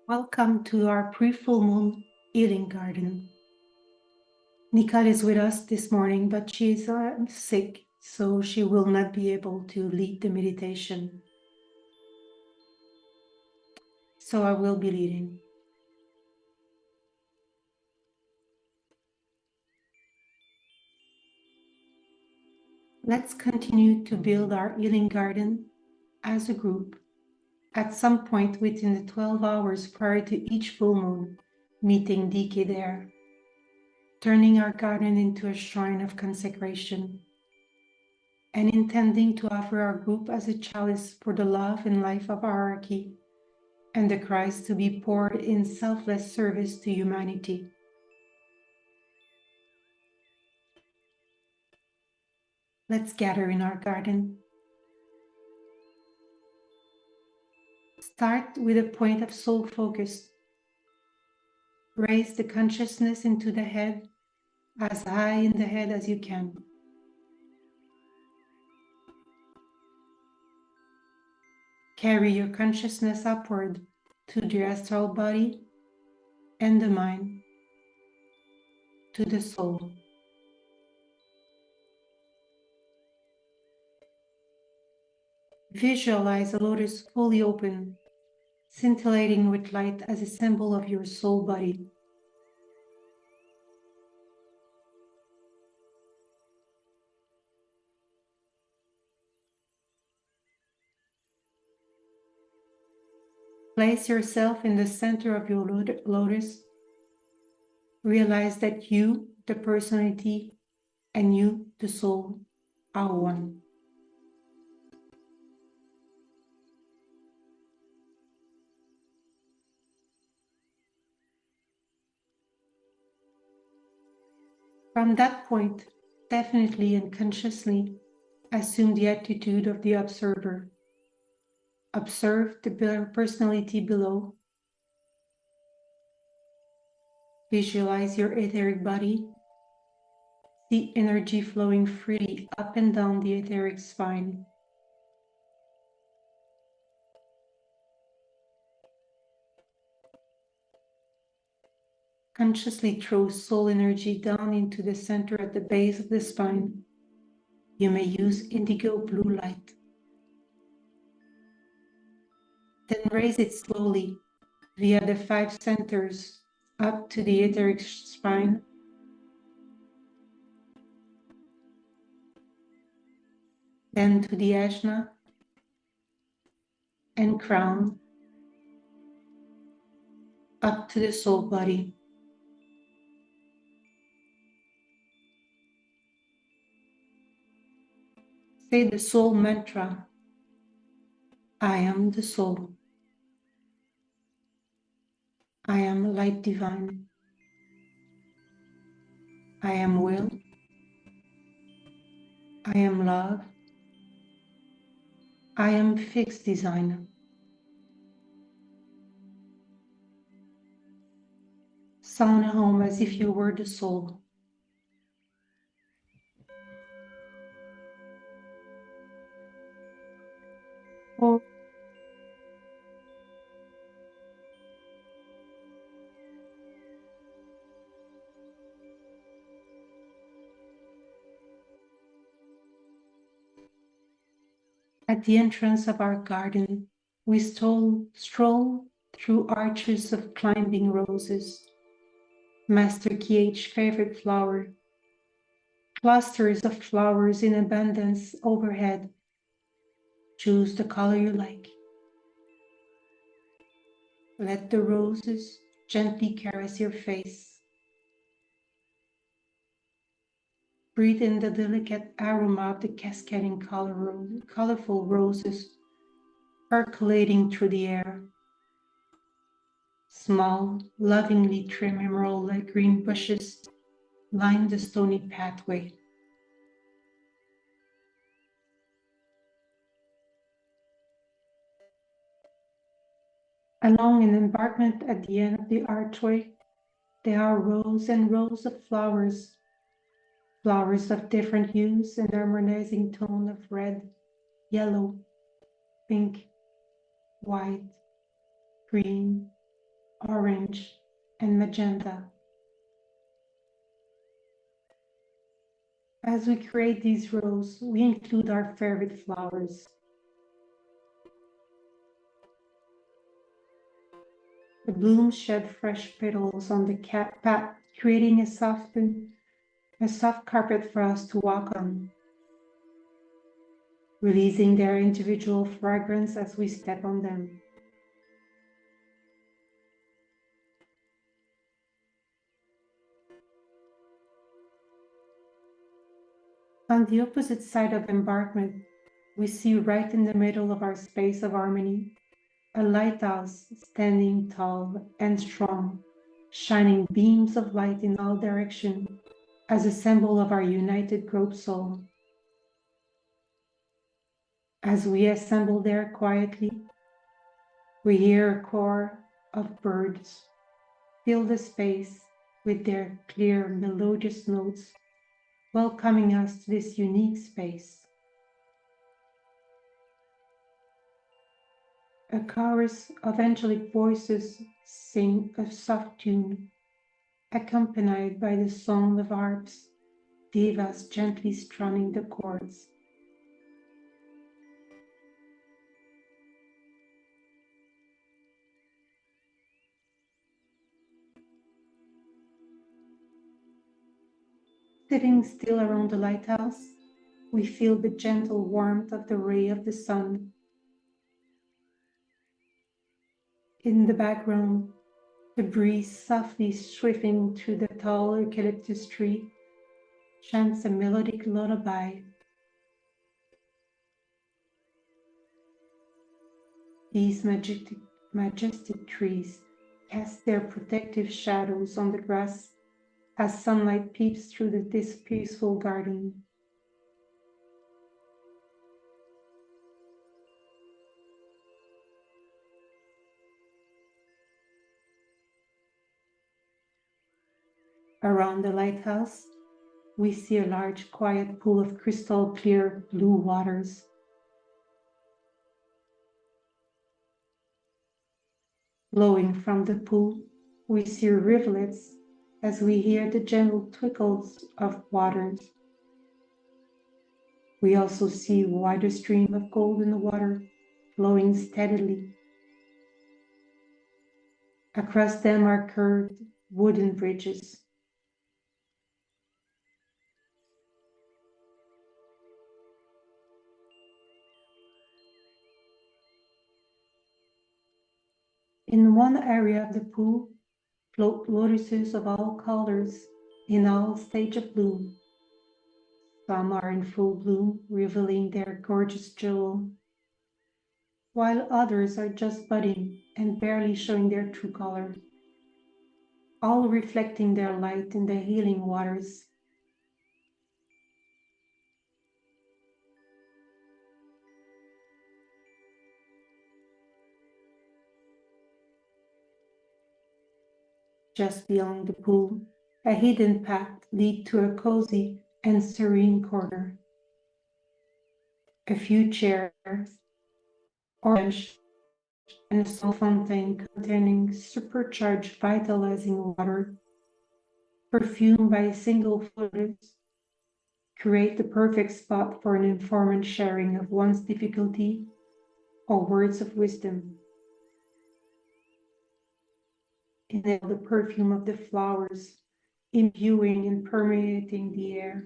Welcome to our pre-full moon healing garden. Nicole is with us this morning, but she's sick, so she will not be able to lead the meditation. So I will be leading. Let's continue to build our healing garden as a group at some point within the 12 hours prior to each full moon, meeting DK there, turning our garden into a shrine of consecration and intending to offer our group as a chalice for the love and life of hierarchy and the Christ to be poured in selfless service to humanity. Let's gather in our garden. Start with a point of soul focus. Raise the consciousness into the head, as high in the head as you can. Carry your consciousness upward to the astral body and the mind, to the soul. Visualize a lotus fully open, scintillating with light as a symbol of your soul body. Place yourself in the center of your lotus. Realize that you, the personality, and you, the soul, are one. From that point, definitely and consciously, assume the attitude of the observer. Observe the personality below. Visualize your etheric body. See energy flowing freely up and down the etheric spine. Consciously throw soul energy down into the center at the base of the spine. You may use indigo blue light. Then raise it slowly via the 5 centers up to the etheric spine. Then to the ajna and crown, up to the soul body. Say the soul mantra. I am the soul. I am light divine. I am will. I am love. I am fixed designer. Sound home as if you were the soul. Or at the entrance of our garden, we stroll through arches of climbing roses. Master Kiech's favorite flower. Clusters of flowers in abundance overhead. Choose the color you like. Let the roses gently caress your face. Breathe in the delicate aroma of the cascading colorful roses percolating through the air. Small, lovingly trimmed emerald green bushes line the stony pathway. Along an embankment at the end of the archway, there are rows and rows of flowers, flowers of different hues and harmonizing tone of red, yellow, pink, white, green, orange, and magenta. As we create these rows, we include our favorite flowers. The blooms shed fresh petals on the path, creating a soft carpet for us to walk on, releasing their individual fragrance as we step on them. On the opposite side of embarkment, we see right in the middle of our space of harmony, a lighthouse standing tall and strong, shining beams of light in all directions as a symbol of our united group soul. As we assemble there quietly, we hear a choir of birds fill the space with their clear, melodious notes, welcoming us to this unique space. A chorus of angelic voices sing a soft tune, accompanied by the song of harps, devas gently strumming the chords. Sitting still around the lighthouse, we feel the gentle warmth of the ray of the sun. In the background, the breeze softly sweeping through the tall eucalyptus tree chants a melodic lullaby. These majestic trees cast their protective shadows on the grass as sunlight peeps through this peaceful garden. Around the lighthouse, we see a large, quiet pool of crystal clear blue waters. Flowing from the pool, we see rivulets as we hear the gentle trickles of waters. We also see a wider stream of golden water flowing steadily. Across them are curved wooden bridges. In one area of the pool float lotuses of all colors in all stages of bloom. Some are in full bloom, revealing their gorgeous jewel, while others are just budding and barely showing their true color, all reflecting their light in the healing waters. Just beyond the pool, a hidden path leads to a cozy and serene corner. A few chairs, orange, and a small fountain containing supercharged vitalizing water, perfumed by a single flutist, create the perfect spot for an informed sharing of one's difficulty or words of wisdom. Inhale the perfume of the flowers, imbuing and permeating the air.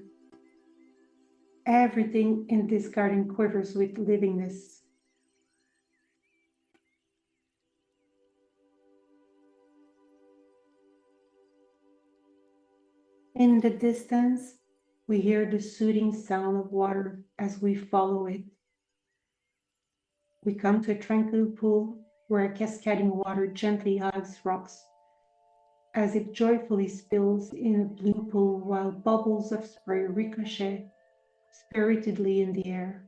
Everything in this garden quivers with livingness. In the distance, we hear the soothing sound of water as we follow it. We come to a tranquil pool where a cascading water gently hugs rocks as it joyfully spills in a blue pool while bubbles of spray ricochet spiritedly in the air.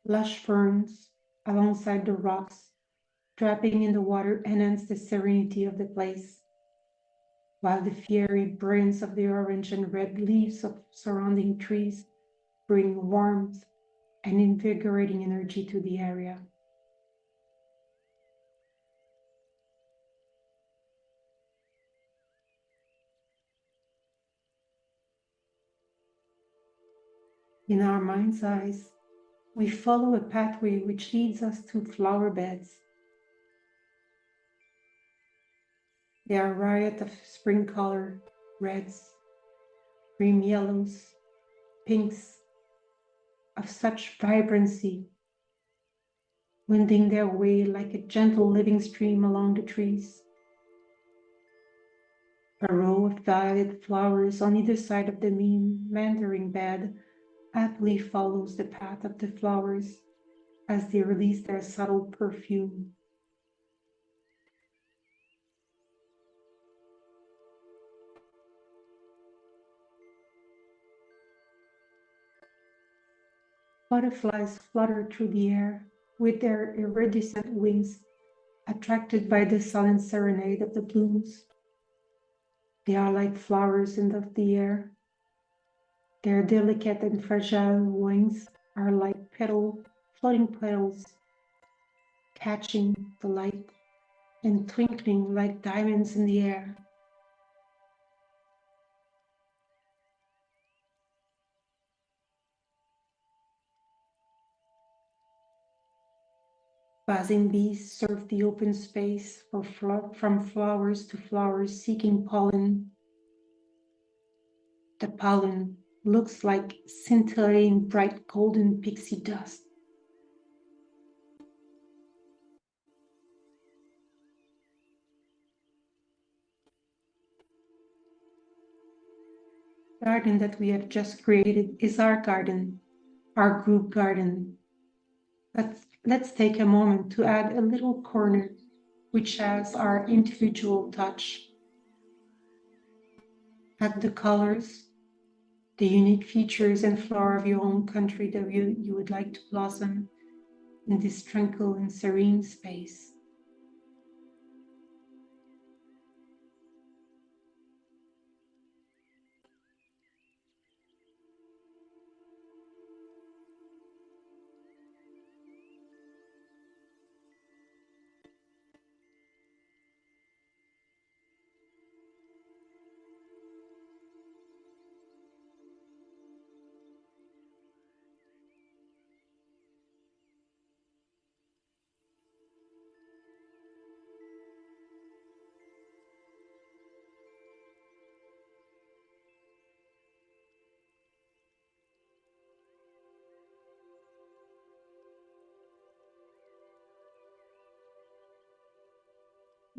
Lush ferns alongside the rocks, dripping in the water, enhance the serenity of the place, while the fiery brilliance of the orange and red leaves of surrounding trees bring warmth and invigorating energy to the area. In our mind's eyes, we follow a pathway which leads us to flower beds. They are a riot of spring color, reds, cream yellows, pinks, of such vibrancy, winding their way like a gentle living stream along the trees. A row of violet flowers on either side of the meandering bed aptly follows the path of the flowers as they release their subtle perfume. Butterflies flutter through the air with their iridescent wings, attracted by the silent serenade of the blooms. They are like flowers in the air. Their delicate and fragile wings are like floating petals, catching the light and twinkling like diamonds in the air. Buzzing bees surf the open space from flowers to flowers seeking pollen. The pollen looks like scintillating bright golden pixie dust. The garden that we have just created is our garden, our group garden. Let's take a moment to add a little corner which has our individual touch. Add the colors, the unique features and flora of your own country that you would like to blossom in this tranquil and serene space.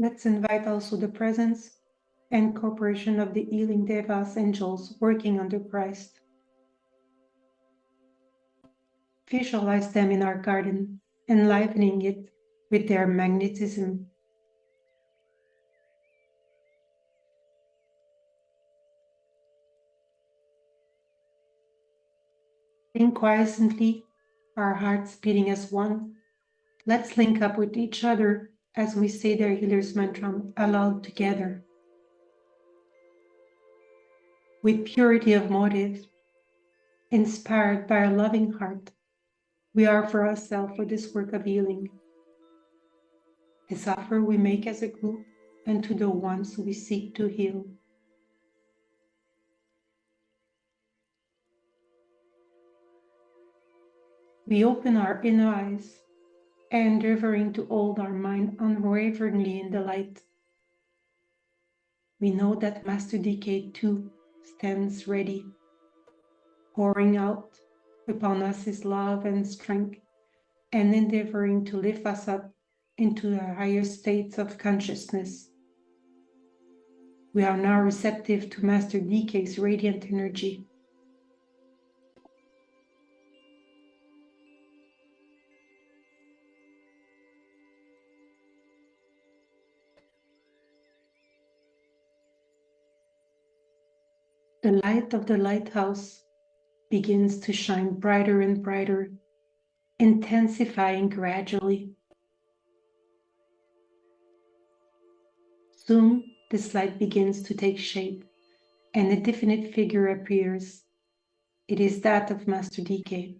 Let's invite also the presence and cooperation of the healing devas angels working under Christ. Visualize them in our garden, enlivening it with their magnetism. Think quietly, our hearts beating as one. Let's link up with each other as we say their healer's mantra aloud together. With purity of motive, inspired by a loving heart, we offer ourselves for this work of healing. This offer we make as a group and to the ones we seek to heal. We open our inner eyes, endeavoring to hold our mind unwaveringly in the light. We know that Master DK too stands ready, pouring out upon us his love and strength, and endeavoring to lift us up into the higher states of consciousness. We are now receptive to Master DK's radiant energy. The light of the lighthouse begins to shine brighter and brighter, intensifying gradually. Soon, this light begins to take shape, and a definite figure appears. It is that of Master DK.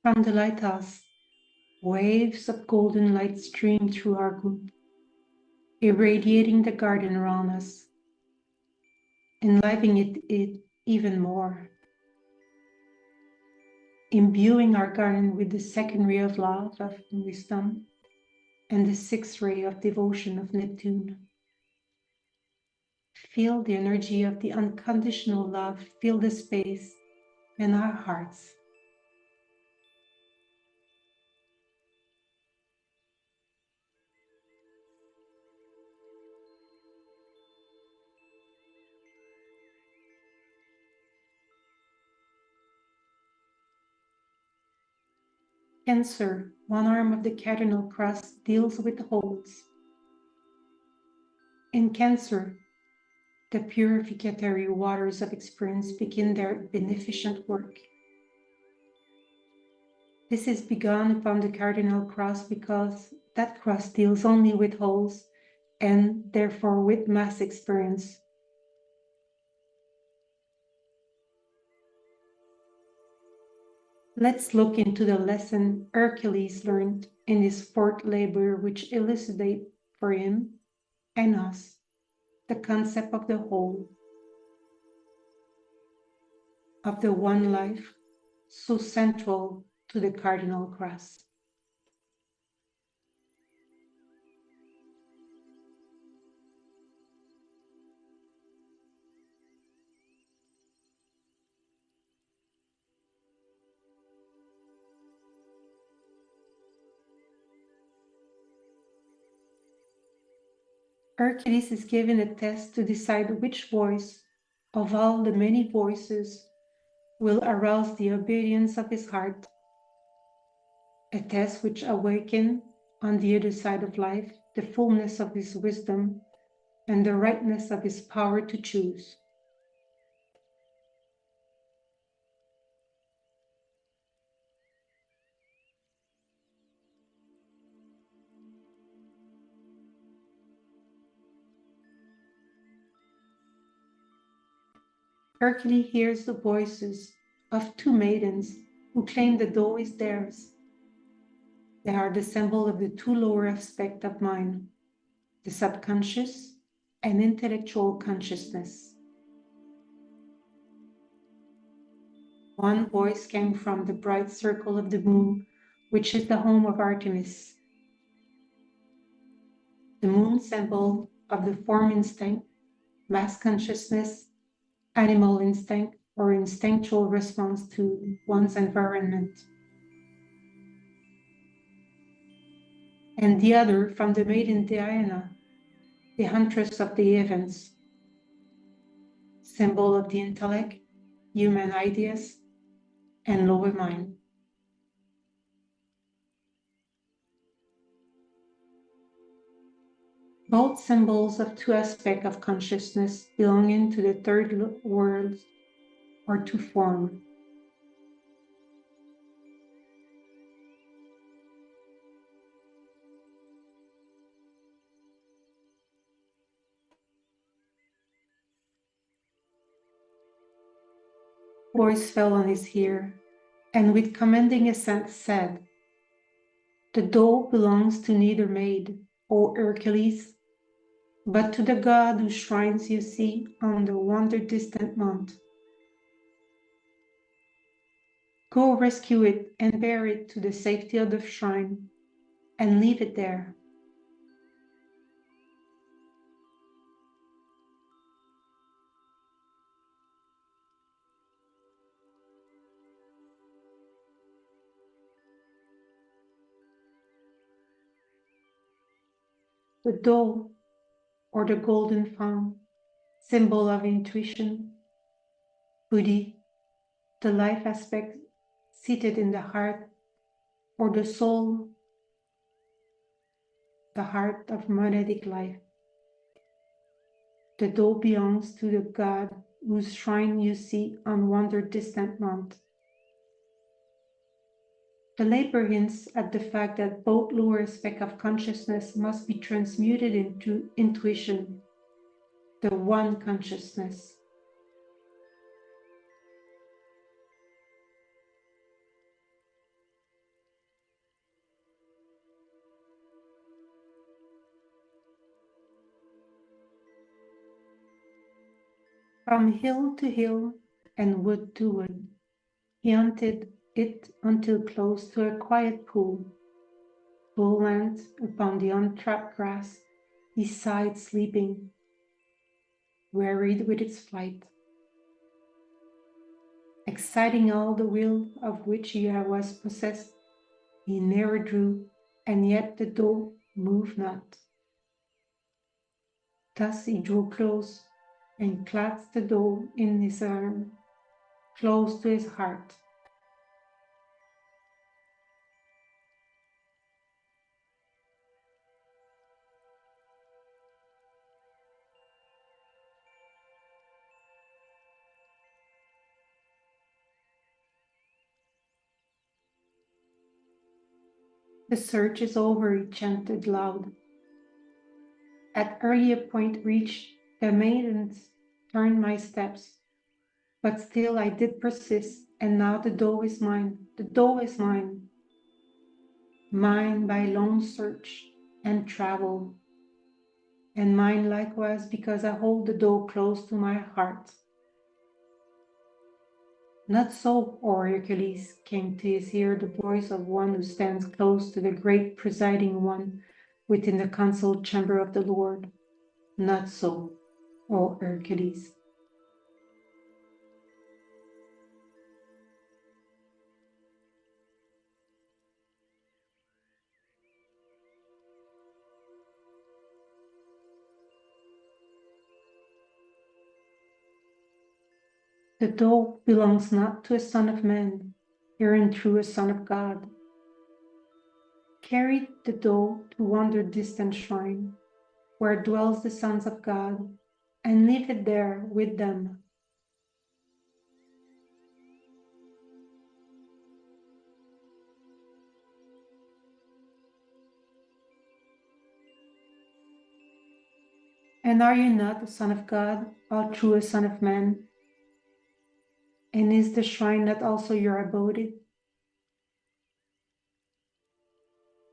From the lighthouse, Waves of golden light stream through our group, irradiating the garden around us, enlivening it even more, imbuing our garden with the second ray of love of wisdom and the sixth ray of devotion of Neptune. Feel the energy of the unconditional love fill the space in our hearts. Cancer, one arm of the cardinal cross, deals with holes. In Cancer, the purificatory waters of experience begin their beneficent work. This is begun upon the cardinal cross because that cross deals only with holes and therefore with mass experience. Let's look into the lesson Hercules learned in his fourth labor, which elucidate for him and us the concept of the whole, of the one life, so central to the cardinal cross. Hercules is given a test to decide which voice of all the many voices will arouse the obedience of his heart, a test which awakens on the other side of life the fullness of his wisdom and the rightness of his power to choose. Hercules hears the voices of two maidens who claim the door is theirs. They are the symbol of the two lower aspects of mind, the subconscious and intellectual consciousness. One voice came from the bright circle of the moon, which is the home of Artemis. The moon symbol of the form instinct, mass consciousness, animal instinct, or instinctual response to one's environment. And the other from the maiden Diana, the huntress of the heavens, symbol of the intellect, human ideas, and lower mind. Both symbols of two aspects of consciousness belonging to the third world or to form. Voice fell on his ear, and with commanding assent said, "The dough belongs to neither maid, O Hercules, but to the god whose shrines you see on the wonder-distant mount. Go rescue it and bear it to the safety of the shrine, and leave it there." The dough, or the golden fount, symbol of intuition, buddhi, the life aspect seated in the heart, or the soul, the heart of monadic life. The dough belongs to the god whose shrine you see on wonder-distant mount. The labor hints at the fact that both lower aspects of consciousness must be transmuted into intuition, the one consciousness. From hill to hill and wood to wood, he hunted it until close to a quiet pool. Full length upon the untrapped grass, he sighed sleeping, wearied with its flight. Exciting all the will of which he was possessed, he never drew, and yet the doe moved not. Thus he drew close and clasped the doe in his arm, close to his heart. The search is over, he chanted loud. At earlier point reached, the maidens turned my steps, but still I did persist, and now the doe is mine, the doe is mine. Mine by long search and travel, and mine likewise because I hold the doe close to my heart. Not so, O Hercules, came to his ear the voice of one who stands close to the great presiding one within the council chamber of the Lord. Not so, O Hercules. The doe belongs not to a son of man, hereinthrough a son of God. Carry the doe to one distant shrine, where dwells the sons of God, and leave it there with them. And are you not a son of God, all through a son of man? And is the shrine not also your abode?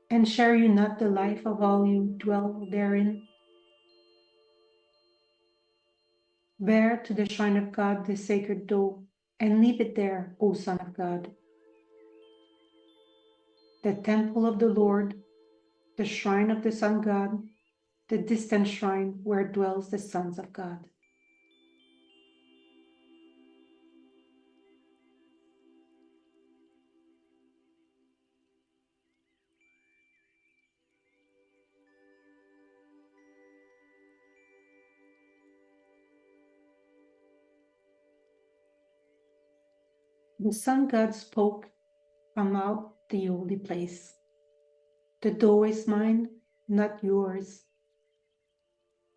And share you not the life of all you dwell therein? Bear to the shrine of God the sacred doe, and leave it there, O Son of God. The temple of the Lord, the shrine of the Sun God, the distant shrine where dwells the sons of God. The Sun God spoke from out the holy place. The doe is mine, not yours.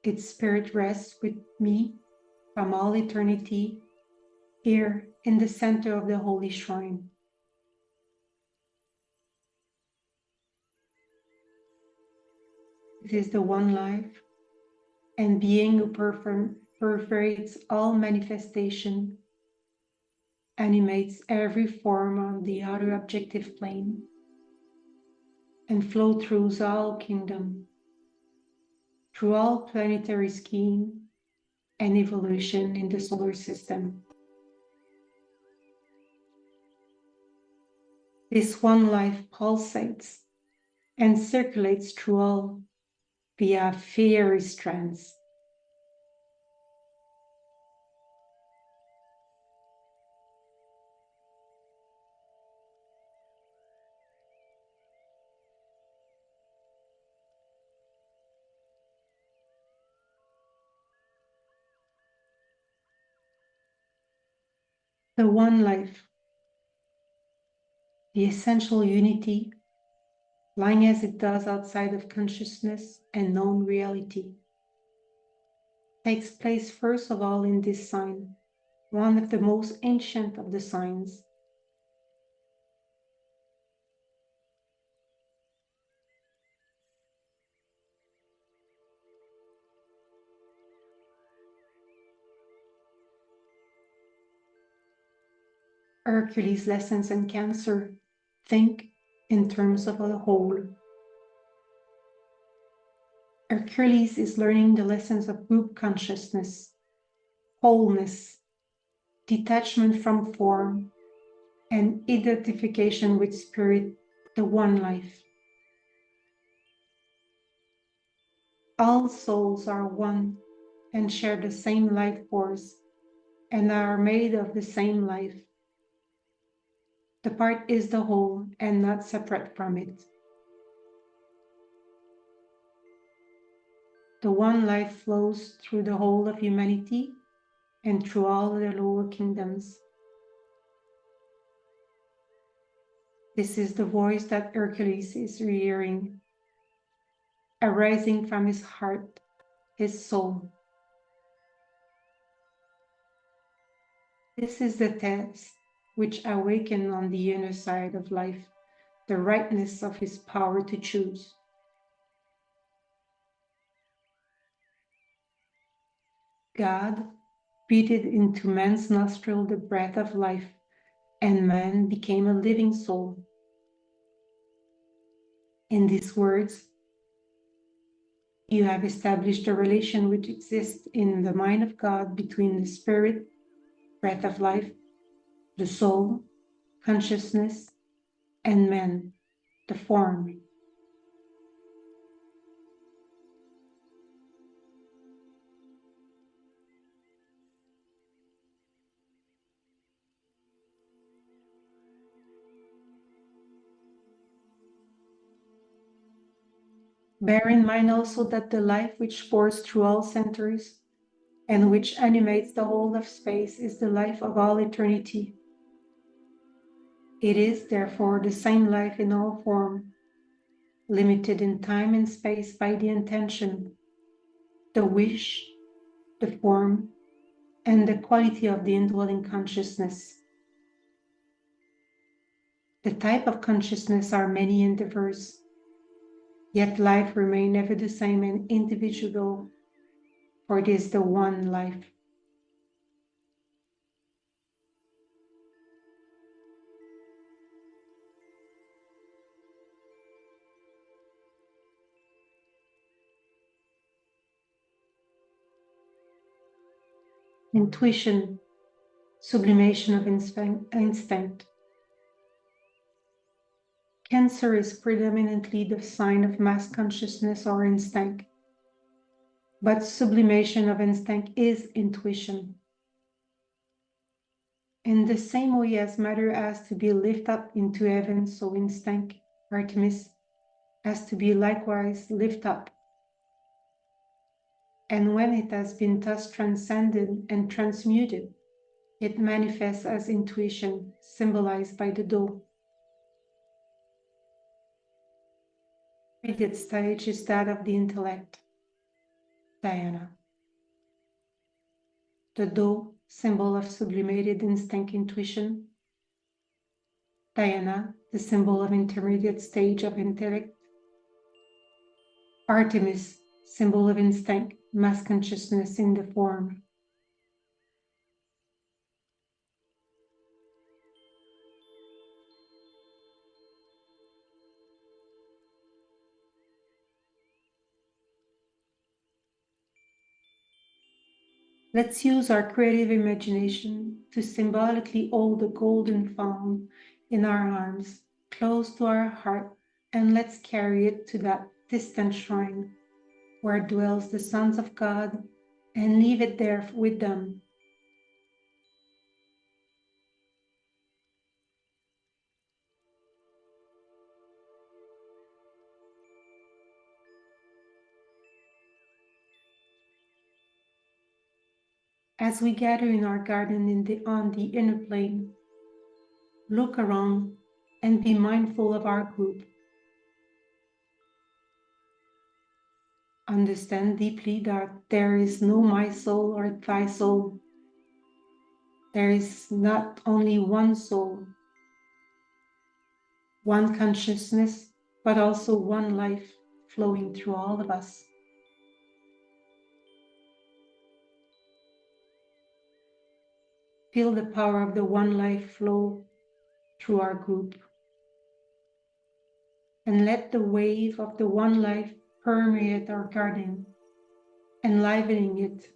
Its spirit rests with me from all eternity, here in the center of the holy shrine. It is the one life and being who pervades all manifestation, animates every form on the outer objective plane, and flow through all kingdom, through all planetary scheme and evolution in the solar system. This one life pulsates and circulates through all via fiery strands. The one life, the essential unity, lying as it does outside of consciousness and known reality, takes place first of all in this sign, one of the most ancient of the signs. Hercules' lessons in Cancer think in terms of a whole. Hercules is learning the lessons of group consciousness, wholeness, detachment from form, and identification with spirit, the one life. All souls are one and share the same life force and are made of the same life. The part is the whole and not separate from it. The one life flows through the whole of humanity and through all the lower kingdoms. This is the voice that Hercules is hearing, arising from his heart, his soul. This is the test which awakens on the inner side of life the rightness of his power to choose. God breathed into man's nostril the breath of life, and man became a living soul. In these words, you have established a relation which exists in the mind of God between the spirit, breath of life, the soul, consciousness, and man, the form. Bear in mind also that the life which pours through all centers and which animates the whole of space is the life of all eternity. It is, therefore, the same life in all form, limited in time and space by the intention, the wish, the form, and the quality of the indwelling consciousness. The type of consciousness are many and diverse, yet life remains ever the same and individual, for it is the one life. Intuition, sublimation of instinct. Cancer is predominantly the sign of mass consciousness or instinct, but sublimation of instinct is intuition. In the same way as matter has to be lifted up into heaven, so instinct, Artemis, has to be likewise lifted up. And when it has been thus transcended and transmuted, it manifests as intuition, symbolized by the doe. The intermediate stage is that of the intellect, Diana. The doe, symbol of sublimated instinct intuition. Diana, the symbol of intermediate stage of intellect. Artemis, symbol of instinct, mass consciousness in the form. Let's use our creative imagination to symbolically hold the golden fawn in our arms, close to our heart, and let's carry it to that distant shrine where dwells the sons of God, and leave it there with them. As we gather in our garden on the inner plane, look around and be mindful of our group. Understand deeply that there is no my soul or thy soul. There is not only one soul, one consciousness, but also one life flowing through all of us. Feel the power of the one life flow through our group. And let the wave of the one life permeate our garden, enlivening it,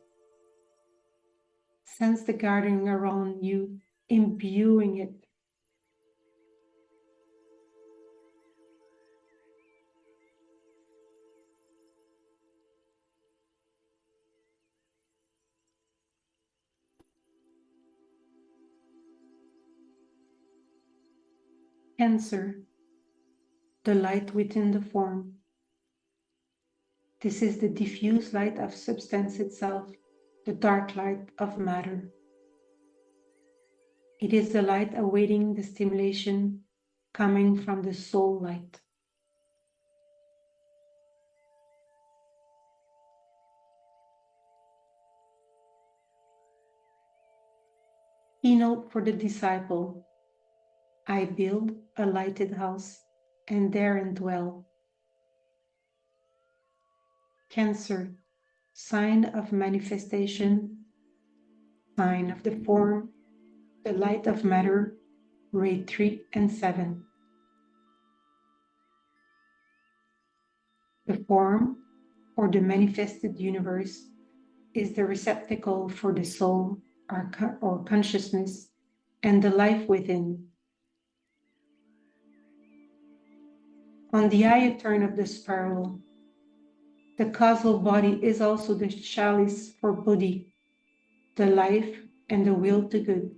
Sense the garden around you, imbuing it. Cancer, the light within the form. This is the diffuse light of substance itself, the dark light of matter. It is the light awaiting the stimulation coming from the soul light. Keynote for the disciple. I build a lighted house and therein dwell. Cancer, sign of manifestation, sign of the form, the light of matter, ray 3 and 7. The form, or the manifested universe, is the receptacle for the soul or consciousness and the life within. On the eye-turn of the spiral, the causal body is also the chalice for Buddhi, the life and the will to good.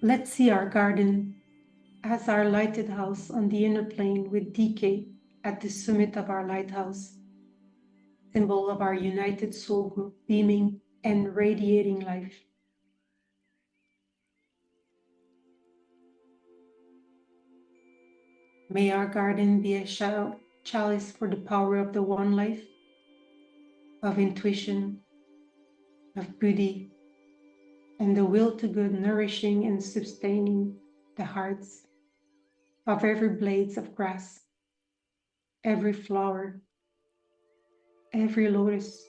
Let's see our garden as our lighted house on the inner plane with DK at the summit of our lighthouse, symbol of our united soul group beaming and radiating life. May our garden be a chalice for the power of the one life, of intuition, of Buddhi, and the will to good, nourishing and sustaining the hearts of every blades of grass, every flower, every lotus,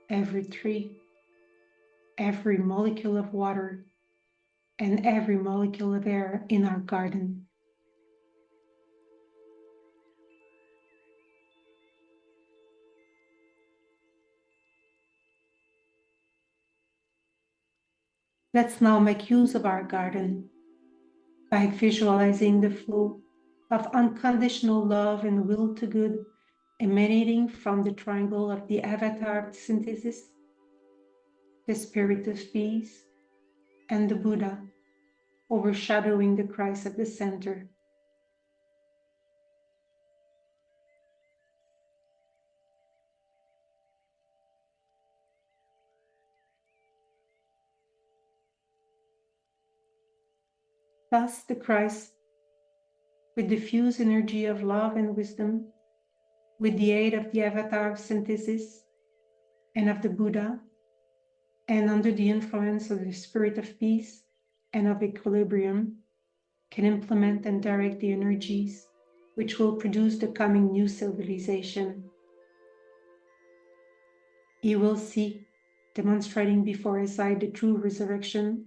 every tree, every molecule of water, and every molecule of air in our garden. Let's now make use of our garden by visualizing the flow of unconditional love and will to good emanating from the triangle of the avatar of synthesis, the spirit of peace, and the Buddha, overshadowing the Christ at the center. Thus, the Christ, with diffuse energy of love and wisdom, with the aid of the avatar of synthesis and of the Buddha, and under the influence of the spirit of peace and of equilibrium, can implement and direct the energies which will produce the coming new civilization. He will see, demonstrating before his eye the true resurrection,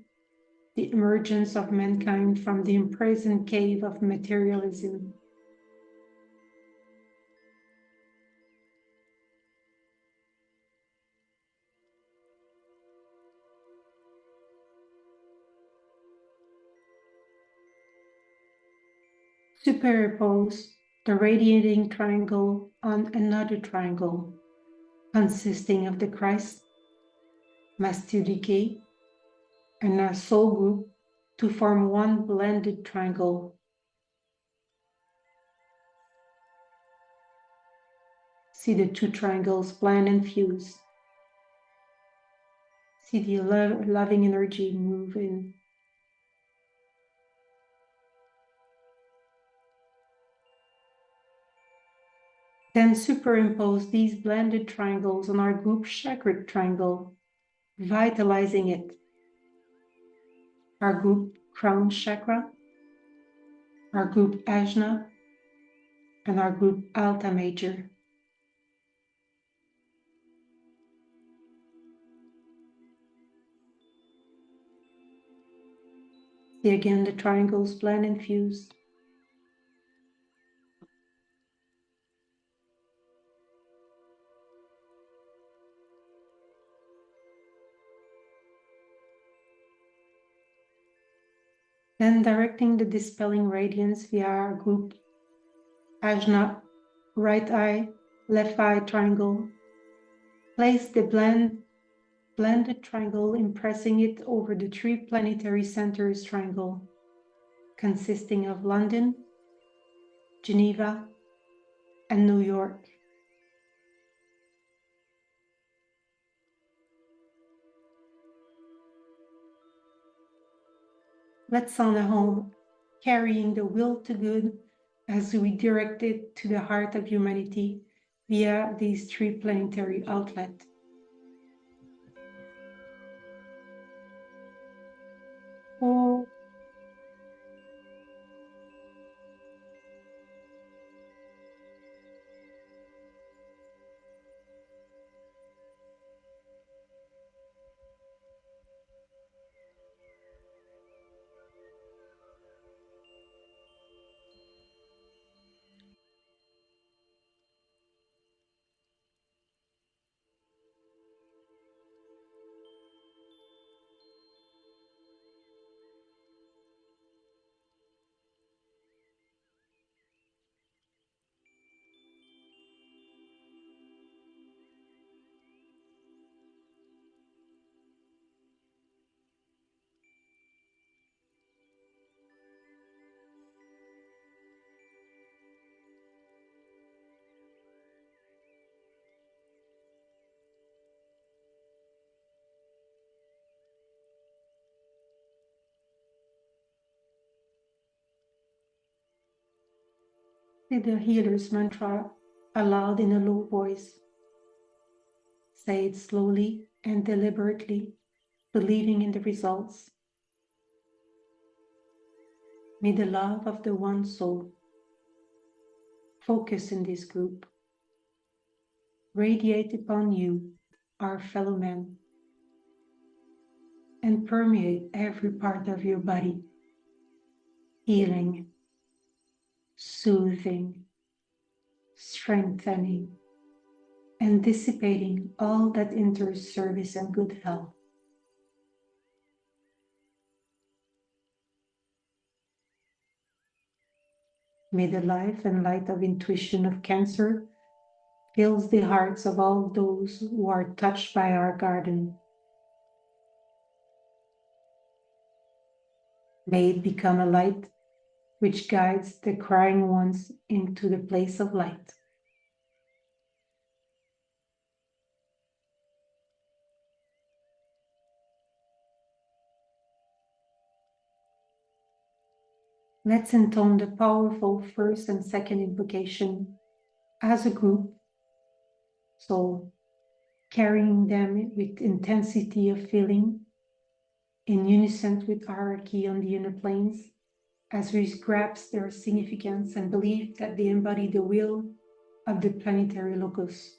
the emergence of mankind from the imprisoned cave of materialism. Superimpose the radiating triangle on another triangle, consisting of the Christ, Master Decay, and our soul group to form one blended triangle. See the two triangles blend and fuse. See the loving energy move in. Then superimpose these blended triangles on our group chakra triangle, vitalizing it. Our group crown chakra, our group ajna, and our group alta major. See again the triangles blend and fuse. Then directing the dispelling radiance via our group, Ajna, right eye, left eye triangle. Place the blended triangle, impressing it over the three planetary centers triangle, consisting of London, Geneva, and New York. Let's sound a home, carrying the will to good as we direct it to the heart of humanity via these three planetary outlets. Oh. Say the healer's mantra aloud in a low voice. Say it slowly and deliberately, believing in the results. May the love of the one soul focus in this group, radiate upon you, our fellow men, and permeate every part of your body, healing, soothing, strengthening, and dissipating all that enters service and good health. May the life and light of intuition of Cancer fills the hearts of all those who are touched by our garden. May it become a light which guides the crying ones into the place of light. Let's intone the powerful first and second invocation as a group, so carrying them with intensity of feeling in unison with hierarchy on the inner planes, as we grasp their significance and believe that they embody the will of the planetary locus.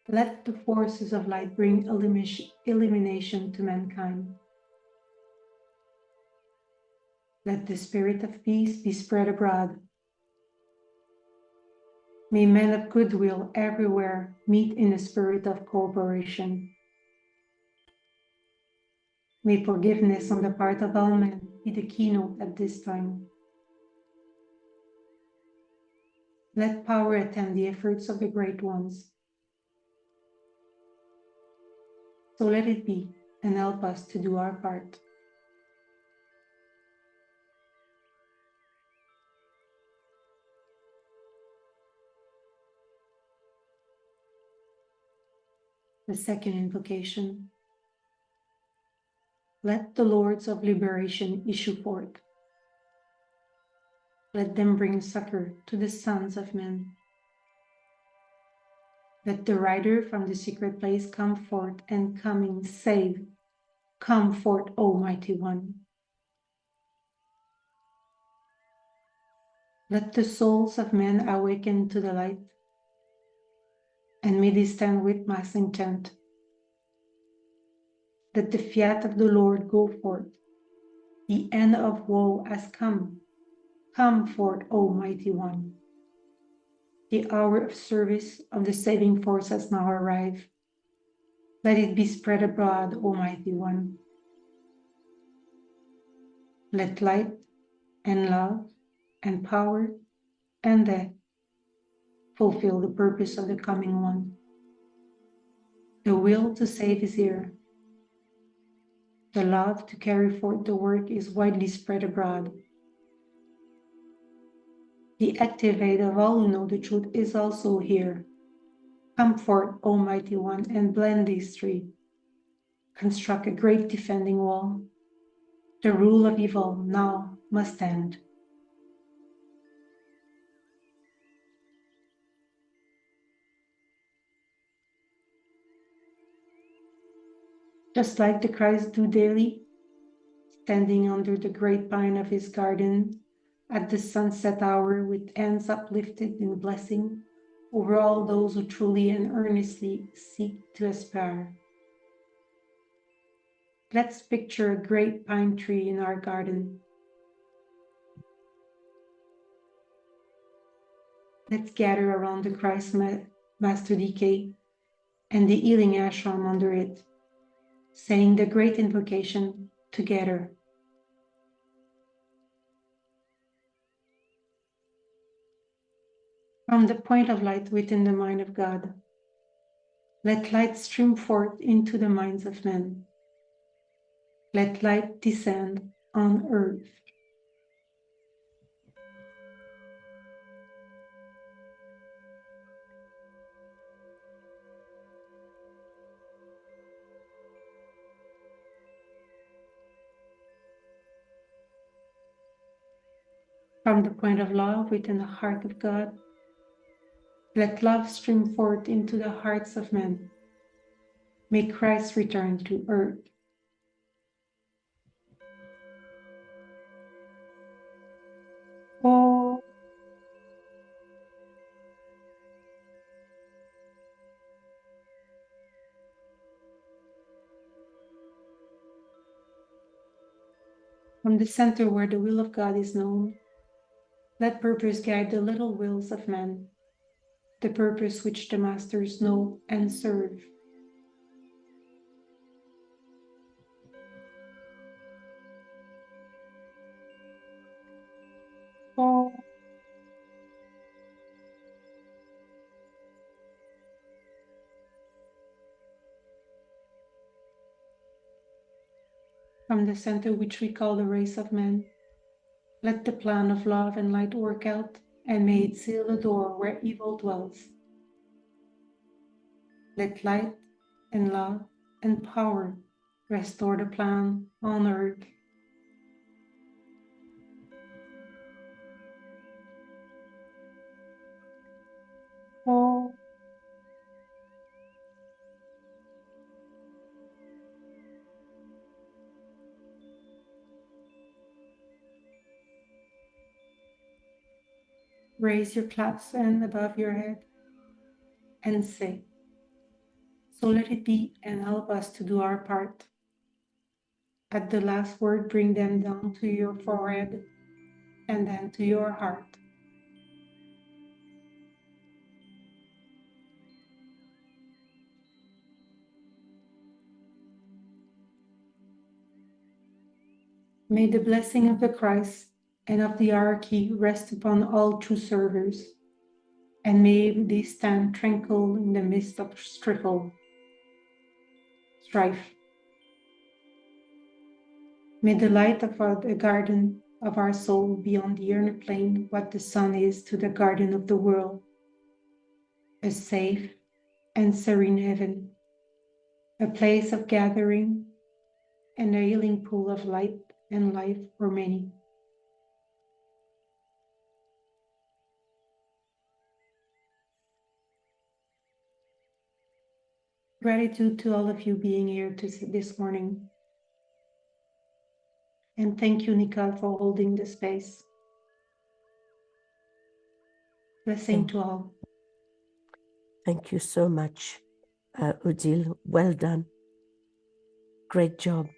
Let the forces of light bring illumination to mankind. Let the spirit of peace be spread abroad. May men of goodwill everywhere meet in a spirit of cooperation. May forgiveness on the part of all men be the keynote at this time. Let power attend the efforts of the great ones. So let it be, and help us to do our part. The second invocation. Let the Lords of Liberation issue forth. Let them bring succor to the sons of men. Let the rider from the secret place come forth and coming save. Come forth, Almighty One. Let the souls of men awaken to the light, and may they stand with mass intent. Let the fiat of the Lord go forth. The end of woe has come. Come forth, O mighty one. The hour of service of the saving force has now arrived. Let it be spread abroad, O mighty one. Let light and love and power and death fulfill the purpose of the coming one. The will to save is here. The love to carry forth the work is widely spread abroad. The active aid of all who know the truth is also here. Come forth, Almighty One, and blend these three. Construct a great defending wall. The rule of evil now must end. Just like the Christ do daily, standing under the great pine of his garden at the sunset hour with hands uplifted in blessing over all those who truly and earnestly seek to aspire. Let's picture a great pine tree in our garden. Let's gather around the Christ Master Decay and the healing ashram under it, saying the great invocation together. From the point of light within the mind of God, let light stream forth into the minds of men. Let light descend on earth. From the point of love within the heart of God, let love stream forth into the hearts of men. May Christ return to earth. Oh, from the center where the will of God is known, let purpose guide the little wills of men, the purpose which the masters know and serve. Oh, from the center which we call the race of men, let the plan of love and light work out, and may it seal the door where evil dwells. Let light and love and power restore the plan on earth. Oh, raise your clasped hand above your head and say, so let it be, and help us to do our part. At the last word, bring them down to your forehead and then to your heart. May the blessing of the Christ and of the hierarchy rest upon all true servers, and may they stand tranquil in the midst of strife. May the light of the garden of our soul be on the inner plane what the sun is to the garden of the world, a safe and serene heaven, a place of gathering and a healing pool of light and life for many. Gratitude to all of you being here this morning. And thank you, Nicole, for holding the space. Blessing to all. Thank you so much, Odile. Well done. Great job.